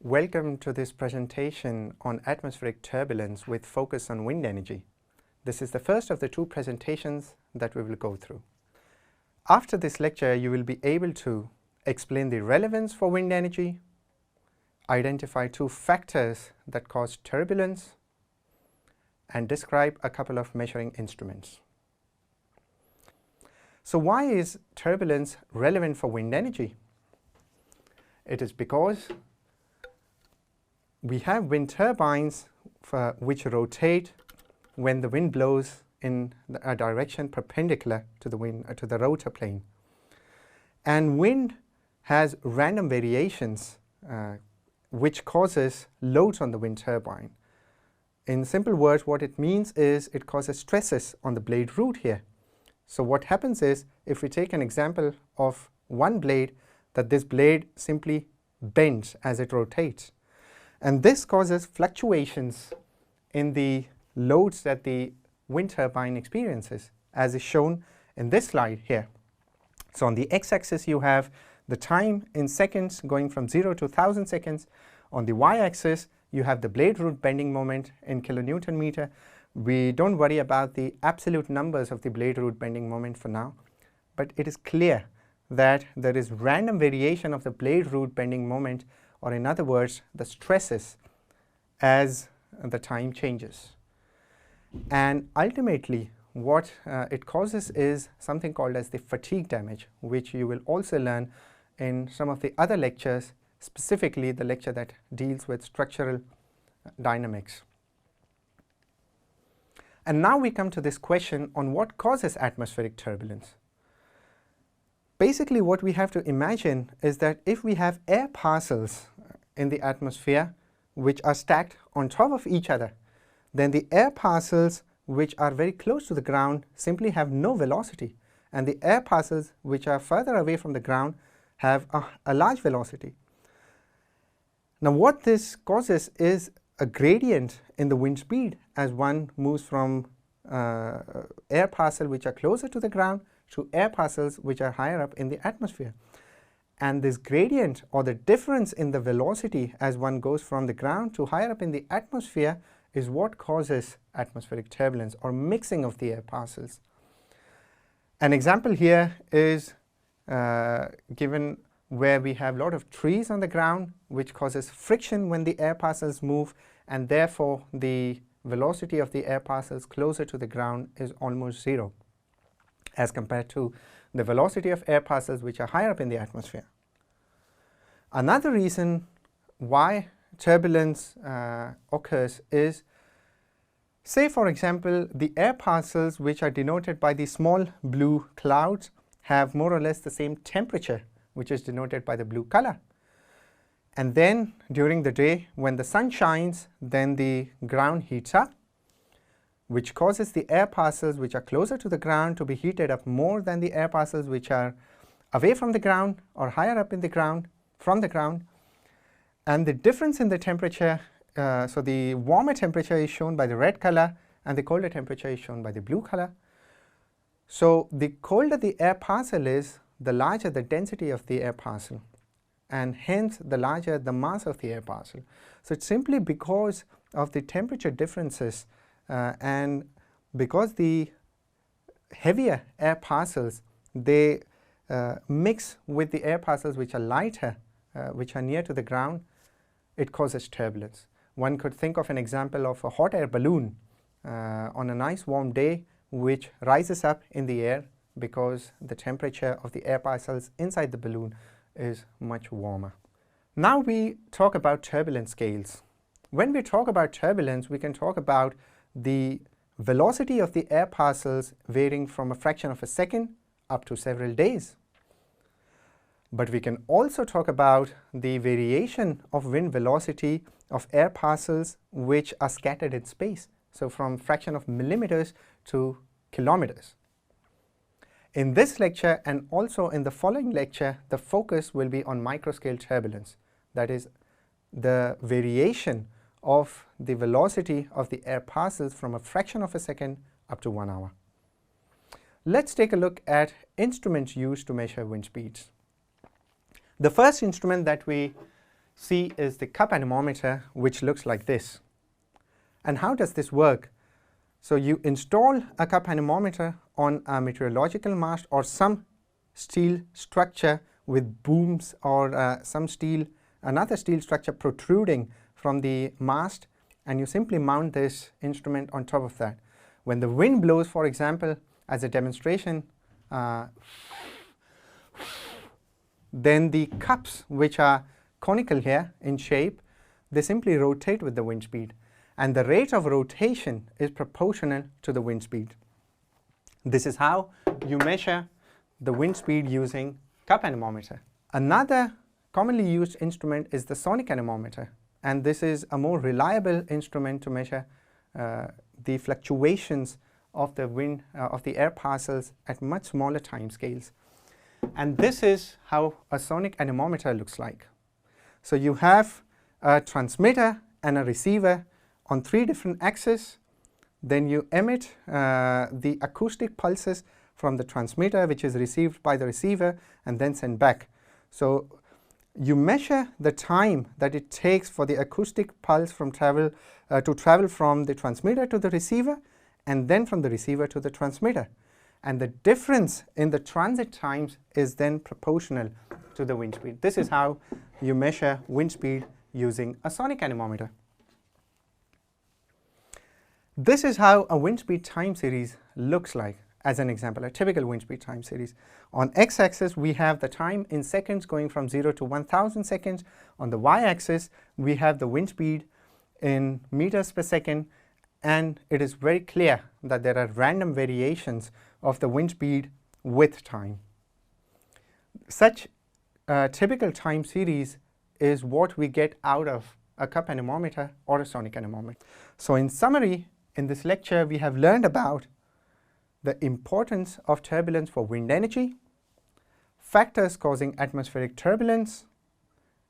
Welcome to this presentation on atmospheric turbulence with focus on wind energy. This is the first of the two presentations that we will go through. After this lecture, you will be able to explain the relevance for wind energy, identify two factors that cause turbulence, and describe a couple of measuring instruments. So why is turbulence relevant for wind energy? It is because we have wind turbines which rotate when the wind blows in a direction perpendicular to the rotor plane. And wind has random variations which causes loads on the wind turbine. In simple words, what it means is it causes stresses on the blade root here. So what happens is, if we take an example of one blade, that this blade simply bends as it rotates. And this causes fluctuations in the loads that the wind turbine experiences, as is shown in this slide here. So on the x-axis you have the time in seconds going from 0 to 1000 seconds. On the y-axis you have the blade root bending moment in kilonewton meter. We don't worry about the absolute numbers of the blade root bending moment for now, but it is clear that there is random variation of the blade root bending moment, or in other words, the stresses as the time changes. And ultimately, what it causes is something called as the fatigue damage, which you will also learn in some of the other lectures, specifically the lecture that deals with structural dynamics. And now we come to this question on what causes atmospheric turbulence. Basically, what we have to imagine is that if we have air parcels in the atmosphere which are stacked on top of each other, then the air parcels which are very close to the ground simply have no velocity, and the air parcels which are further away from the ground have a large velocity. Now what this causes is a gradient in the wind speed as one moves from air parcels which are closer to the ground to air parcels which are higher up in the atmosphere. And this gradient, or the difference in the velocity as one goes from the ground to higher up in the atmosphere, is what causes atmospheric turbulence, or mixing of the air parcels. An example here is given where we have a lot of trees on the ground, which causes friction when the air parcels move, and therefore the velocity of the air parcels closer to the ground is almost zero, as compared to the velocity of air parcels which are higher up in the atmosphere. Another reason why turbulence occurs is, say for example, the air parcels which are denoted by the small blue clouds have more or less the same temperature, which is denoted by the blue color. And then during the day, when the sun shines, then the ground heats up, which causes the air parcels which are closer to the ground to be heated up more than the air parcels which are away from the ground or higher up in the ground, from the ground. And the difference in the temperature, so the warmer temperature is shown by the red color and the colder temperature is shown by the blue color. So the colder the air parcel is, the larger the density of the air parcel, and hence the larger the mass of the air parcel. So it's simply because of the temperature differences and because the heavier air parcels, they mix with the air parcels which are lighter, which are near to the ground, it causes turbulence. One could think of an example of a hot air balloon on a nice warm day, which rises up in the air because the temperature of the air parcels inside the balloon is much warmer. Now we talk about turbulence scales. When we talk about turbulence, we can talk about the velocity of the air parcels varying from a fraction of a second up to several days. But we can also talk about the variation of wind velocity of air parcels which are scattered in space, so from fraction of millimeters to kilometers. In this lecture and also in the following lecture, the focus will be on microscale turbulence, that is the variation of the velocity of the air parcels from a fraction of a second up to 1 hour. Let's take a look at instruments used to measure wind speeds. The first instrument that we C is the cup anemometer, which looks like this. And how does this work? So you install a cup anemometer on a meteorological mast or some steel structure with booms or another steel structure protruding from the mast, and you simply mount this instrument on top of that. When the wind blows, for example, as a demonstration, then the cups, which are conical here in shape, they simply rotate with the wind speed, and the rate of rotation is proportional to the wind speed. This is how you measure the wind speed using cup anemometer. Another commonly used instrument is the sonic anemometer, and this is a more reliable instrument to measure the fluctuations of the wind of the air parcels at much smaller time scales. And this is how a sonic anemometer looks like. So you have a transmitter and a receiver on 3 different axes. Then you emit the acoustic pulses from the transmitter, which is received by the receiver and then sent back. So you measure the time that it takes for the acoustic pulse to travel from the transmitter to the receiver, and then from the receiver to the transmitter. And the difference in the transit times is then proportional to the wind speed. This is how you measure wind speed using a sonic anemometer. This is how a wind speed time series looks like. As an example, a typical wind speed time series. On x-axis, we have the time in seconds going from 0 to 1000 seconds. On the y-axis, we have the wind speed in meters per second, and it is very clear that there are random variations of the wind speed with time. Such a typical time series is what we get out of a cup anemometer or a sonic anemometer. So in summary, in this lecture, we have learned about the importance of turbulence for wind energy, factors causing atmospheric turbulence,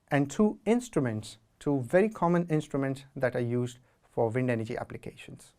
and 2 instruments, 2 very common instruments that are used for wind energy applications.